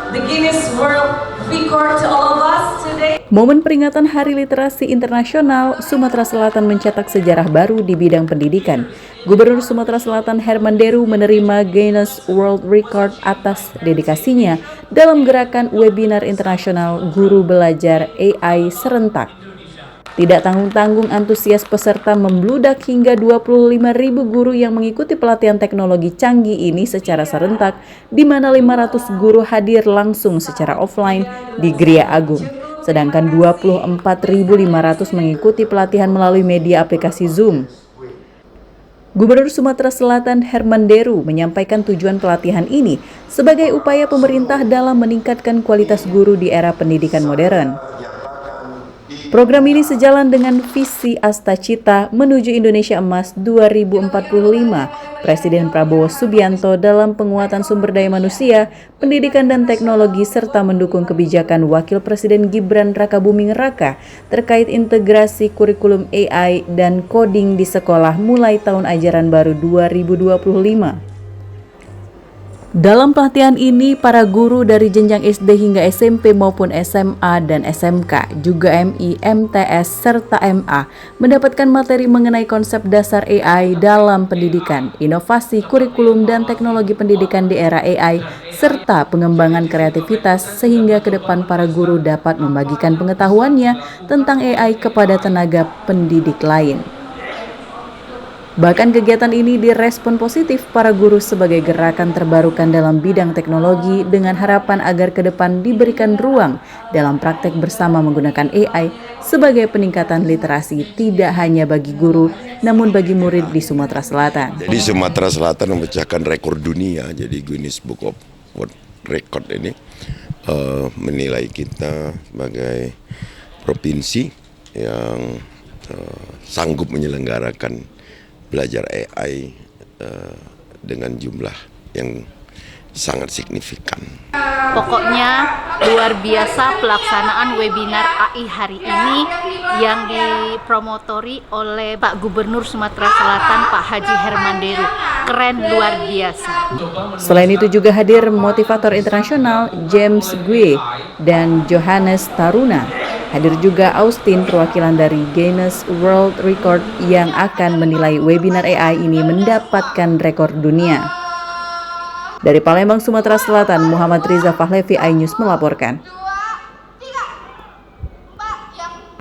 the Guinness World Record to all of us today. Momen peringatan Hari Literasi Internasional, Sumatera Selatan mencetak sejarah baru di bidang pendidikan. Gubernur Sumatera Selatan Herman Deru menerima Guinness World Record atas dedikasinya dalam gerakan webinar internasional Guru Belajar AI Serentak. Tidak tanggung-tanggung antusias peserta membludak hingga 25.000 guru yang mengikuti pelatihan teknologi canggih ini secara serentak, di mana 500 guru hadir langsung secara offline di Gria Agung. Sedangkan 24.500 mengikuti pelatihan melalui media aplikasi Zoom. Gubernur Sumatera Selatan Herman Deru menyampaikan tujuan pelatihan ini sebagai upaya pemerintah dalam meningkatkan kualitas guru di era pendidikan modern. Program ini sejalan dengan visi Astacita menuju Indonesia Emas 2045 Presiden Prabowo Subianto dalam penguatan sumber daya manusia, pendidikan dan teknologi serta mendukung kebijakan Wakil Presiden Gibran Rakabuming Raka terkait integrasi kurikulum AI dan coding di sekolah mulai tahun ajaran baru 2025. Dalam pelatihan ini, para guru dari jenjang SD hingga SMP maupun SMA dan SMK, juga MI, MTS, serta MA, mendapatkan materi mengenai konsep dasar AI dalam pendidikan, inovasi kurikulum dan teknologi pendidikan di era AI, serta pengembangan kreativitas sehingga ke depan para guru dapat membagikan pengetahuannya tentang AI kepada tenaga pendidik lain. Bahkan kegiatan ini direspon positif para guru sebagai gerakan terbarukan dalam bidang teknologi dengan harapan agar ke depan diberikan ruang dalam praktek bersama menggunakan AI sebagai peningkatan literasi tidak hanya bagi guru namun bagi murid di Sumatera Selatan. Jadi Sumatera Selatan memecahkan rekor dunia, jadi Guinness Book of World Record ini menilai kita sebagai provinsi yang sanggup menyelenggarakan belajar AI dengan jumlah yang sangat signifikan. Pokoknya luar biasa pelaksanaan webinar AI hari ini yang dipromotori oleh Pak Gubernur Sumatera Selatan Pak Haji Herman Deru. Keren, luar biasa. Selain itu juga hadir motivator internasional James Gue dan Johannes Taruna. Hadir juga Austin, perwakilan dari Guinness World Record yang akan menilai webinar AI ini mendapatkan rekor dunia. Dari Palembang, Sumatera Selatan, Muhammad Riza Fahlevi, iNews melaporkan.